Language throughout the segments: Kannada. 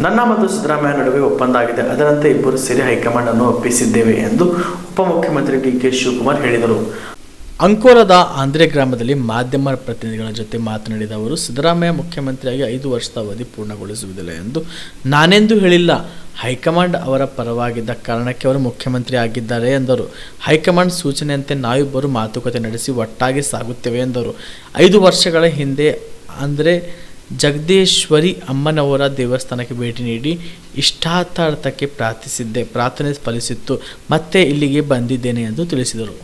ನನ್ನ ಮತ್ತು ಸಿದ್ದರಾಮಯ್ಯ ನಡುವೆ ಒಪ್ಪಂದ ಆಗಿದೆ. ಅದರಂತೆ ಇಬ್ಬರು ಸೇರಿ ಹೈಕಮಾಂಡ್ ಅನ್ನು ಒಪ್ಪಿಸಿದ್ದೇವೆ ಎಂದು ಉಪಮುಖ್ಯಮಂತ್ರಿ ಡಿ.ಕೆ. ಶಿವಕುಮಾರ್ ಹೇಳಿದರು. ಅಂಕೋಲದ ಆಂಧ್ರೆ ಗ್ರಾಮದಲ್ಲಿ ಮಾಧ್ಯಮ ಪ್ರತಿನಿಧಿಗಳ ಜೊತೆ ಮಾತನಾಡಿದ ಅವರು, ಸಿದ್ದರಾಮಯ್ಯ ಮುಖ್ಯಮಂತ್ರಿಯಾಗಿ 5 ವರ್ಷದ ಅವಧಿ ಪೂರ್ಣಗೊಳಿಸುವುದಿಲ್ಲ ಎಂದು ನಾನೆಂದೂ ಹೇಳಿಲ್ಲ. ಹೈಕಮಾಂಡ್ ಅವರ ಪರವಾಗಿದ್ದ ಕಾರಣಕ್ಕೆ ಅವರು ಮುಖ್ಯಮಂತ್ರಿ ಆಗಿದ್ದಾರೆ ಎಂದರು. ಹೈಕಮಾಂಡ್ ಸೂಚನೆಯಂತೆ ನಾವಿಬ್ಬರು ಮಾತುಕತೆ ನಡೆಸಿ ಒಟ್ಟಾಗಿ ಸಾಗುತ್ತೇವೆ ಎಂದರು. 5 ವರ್ಷಗಳ ಹಿಂದೆ ಅಂದರೆ ಜಗದೀಶ್ವರಿ ಅಮ್ಮನವರ ದೇವಸ್ಥಾನಕ್ಕೆ ಭೇಟಿ ನೀಡಿ ಇಷ್ಟಾರ್ಥಕ್ಕೆ ಪ್ರಾರ್ಥಿಸಿದ್ದೆ. ಪ್ರಾರ್ಥನೆ ಫಲಿಸಿತ್ತು. ಮತ್ತೆ ಇಲ್ಲಿಗೆ ಬಂದಿದ್ದೇನೆ ಎಂದು ತಿಳಿಸಿದರು.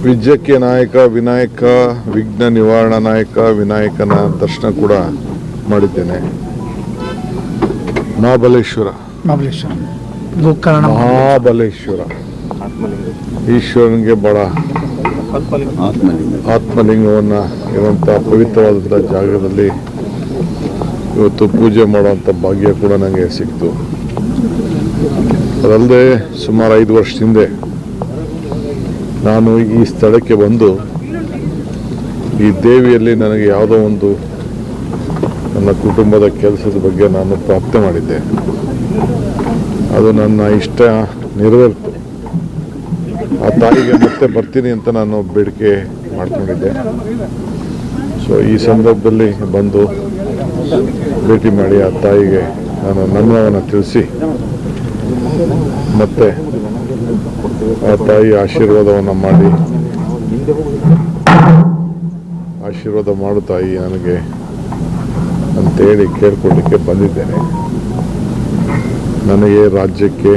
ವಿಜಯಕ್ಕೆ ನಾಯಕ ವಿನಾಯಕ, ವಿಘ್ನ ನಿವಾರಣ ನಾಯಕ ವಿನಾಯಕನ ದರ್ಶನ ಕೂಡ ಮಾಡಿದ್ದೇನೆ. ಮಹಾಬಲೇಶ್ವರ ಈಶ್ವರನಿಗೆ ಬಹಳ ಆತ್ಮಲಿಂಗವನ್ನು ಇರುವಂಥ ಪವಿತ್ರವಾದಂಥ ಜಾಗದಲ್ಲಿ ಇವತ್ತು ಪೂಜೆ ಮಾಡುವಂಥ ಭಾಗ್ಯ ಕೂಡ ನನಗೆ ಸಿಕ್ತು. ಅದಲ್ಲದೆ ಸುಮಾರು 5 ವರ್ಷದ ಹಿಂದೆ ನಾನು ಈ ಸ್ಥಳಕ್ಕೆ ಬಂದು ಈ ದೇವಿಯಲ್ಲಿ ನನಗೆ ಯಾವುದೋ ಒಂದು ನನ್ನ ಕುಟುಂಬದ ಕೆಲಸದ ಬಗ್ಗೆ ನಾನು ಪ್ರಾರ್ಥನೆ ಮಾಡಿದ್ದೆ. ಅದು ನನ್ನ ಇಷ್ಟ ನೆರವೇರಿತು. ಆ ತಾಯಿಗೆ ಮತ್ತೆ ಬರ್ತೀನಿ ಅಂತ ನಾನು ಬೇಡಿಕೆ ಮಾಡ್ಕೊಂಡಿದ್ದೆ. ಸೊ ಈ ಸಂದರ್ಭದಲ್ಲಿ ಬಂದು ಭೇಟಿ ಮಾಡಿ ಆ ತಾಯಿಗೆ ನಾನು ನಮ್ಮವನ್ನು ತಿಳಿಸಿ ಮತ್ತೆ ಆ ತಾಯಿ ಆಶೀರ್ವಾದವನ್ನು ಮಾಡಿ ಆಶೀರ್ವಾದ ಮಾಡು ತಾಯಿ ನನಗೆ ಅಂತೇಳಿ ಕೇಳ್ಕೊಳ್ಳಿಕ್ಕೆ ಬಂದಿದ್ದೇನೆ. ನನಗೆ, ರಾಜ್ಯಕ್ಕೆ,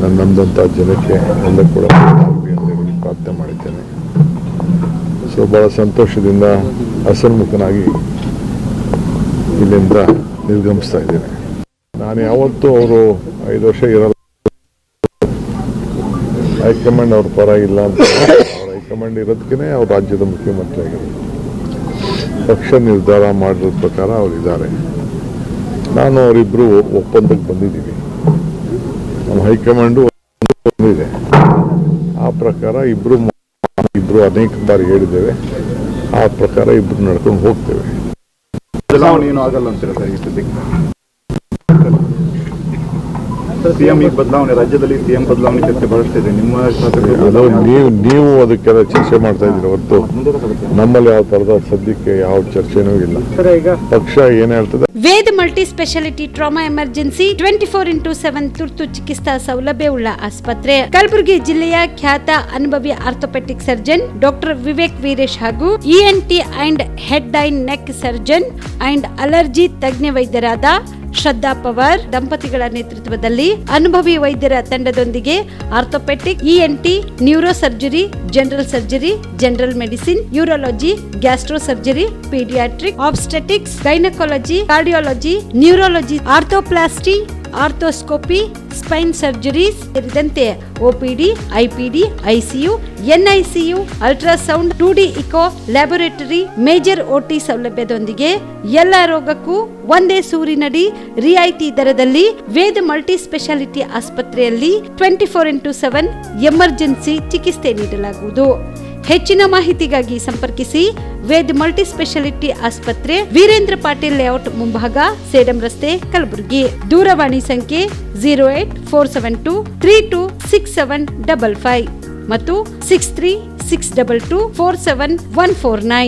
ನನ್ನಂದಂಥ ಜನಕ್ಕೆ ಎಲ್ಲ ಕೂಡ ಅಂತೇಳಿ ಪ್ರಾರ್ಥನೆ ಮಾಡಿದ್ದೇನೆ. ಸೊ ಭಾಳ ಸಂತೋಷದಿಂದ ಹಸನ್ಮುಖನಾಗಿ ಇಲ್ಲಿಂದ ನಿರ್ಗಮಿಸ್ತಾ ಇದ್ದೇನೆ. ನಾನು ಯಾವತ್ತೂ ಅವರು 5 ವರ್ಷ ಇರಲ್ಲ, ಹೈಕಮಾಂಡ್ ಅವ್ರ ಪರ ಇಲ್ಲ ಅಂತ. ಅವ್ರ ಹೈಕಮಾಂಡ್ ಇರೋದಕ್ಕೇ ಅವ್ರ ರಾಜ್ಯದ ಮುಖ್ಯಮಂತ್ರಿ ಆಗಿರೋದು. ಪಕ್ಷ ನಿರ್ಧಾರ ಮಾಡಿರೋ ಪ್ರಕಾರ ಅವರಿದ್ದಾರೆ. ನಾನು ಅವರಿಬ್ಬರು ಒಪ್ಪಂದಕ್ಕೆ ಬಂದಿದ್ದೀವಿ. ನಮ್ಮ ಹೈಕಮಾಂಡು ಬಂದಿದೆ. ಆ ಪ್ರಕಾರ ಇಬ್ಬರು ಅನೇಕ ಬಾರಿ ಹೇಳಿದ್ದೇವೆ. ಆ ಪ್ರಕಾರ ಇಬ್ಬರು ನಡ್ಕೊಂಡು ಹೋಗ್ತೇವೆ. ಬದಲಾವಣೆ ಆಗಲ್ಲ ಅಂತೀರ ಸರ್? ಸಿಎಂ ಈಗ ಬದಲಾವಣೆ, ರಾಜ್ಯದಲ್ಲಿ ಸಿಎಂ ಬದಲಾವಣೆ ಚರ್ಚೆ ಬಹಳಷ್ಟಿದೆ. ನೀವು ಅದಕ್ಕೆಲ್ಲ ಚರ್ಚೆ ಮಾಡ್ತಾ ಇದ್ದೀರಿ ಹೊರತು ನಮ್ಮಲ್ಲಿ ಯಾವ ತರದ ಸದ್ಯಕ್ಕೆ ಯಾವ ಚರ್ಚೆನೂ ಇಲ್ಲ. ಪಕ್ಷ ಏನ್ ಹೇಳ್ತದೆ. Veda multi speciality trauma emergency 24x7 ತುರ್ತು ಚಿಕಿತ್ಸಾ ಸೌಲಭ್ಯವುಳ್ಳ ಆಸ್ಪತ್ರೆ. ಕಲಬುರಗಿ ಜಿಲ್ಲೆಯ ಖ್ಯಾತ ಅನುಭವಿ orthopaedic surgeon doctor Vivek Veeresh ಹಾಗೂ ENT and head and neck surgeon and allergy ತಜ್ಞ ವೈದ್ಯರಾದ ಶ್ರದ್ಧಾ ಪವಾರ್ ದಂಪತಿಗಳ ನೇತೃತ್ವದಲ್ಲಿ ಅನುಭವಿ ವೈದ್ಯರ ತಂಡದೊಂದಿಗೆ orthopaedic, ENT, neuro surgery, general surgery, general medicine, urology, gastro surgery, paediatric, obstetrics, gynaecology, cardiology, neurology, arthroplasty, arthroscopy, spine surgeries ಸೇರಿದಂತೆ OPD, IPD, ICU, NICU, ultrasound, 2D echo, laboratory, major OT ಸೌಲಭ್ಯದೊಂದಿಗೆ ಎಲ್ಲ ರೋಗಕ್ಕೂ ಒಂದೇ ಸೂರಿನಡಿ ರಿಯಾಯಿತಿ ದರದಲ್ಲಿ ವೇದ ಮಲ್ಟಿ ಸ್ಪೆಷಾಲಿಟಿ ಆಸ್ಪತ್ರೆಯಲ್ಲಿ 24x7 ಎಮರ್ಜೆನ್ಸಿ ಚಿಕಿತ್ಸೆ ನೀಡಲಾಗುವುದು. ಹೆಚ್ಚಿನ ಮಾಹಿತಿಗಾಗಿ ಸಂಪರ್ಕಿಸಿ ವೇದ್ ಮಲ್ಟಿ ಸ್ಪೆಷಾಲಿಟಿ ಆಸ್ಪತ್ರೆ, ವೀರೇಂದ್ರ ಪಾಟೀಲ್ ಲೇಔಟ್ ಮುಂಭಾಗ, ಸೇಡಂ ರಸ್ತೆ, ಕಲಬುರಗಿ. ದೂರವಾಣಿ ಸಂಖ್ಯೆ 08472326755 ಮತ್ತು 6362247149.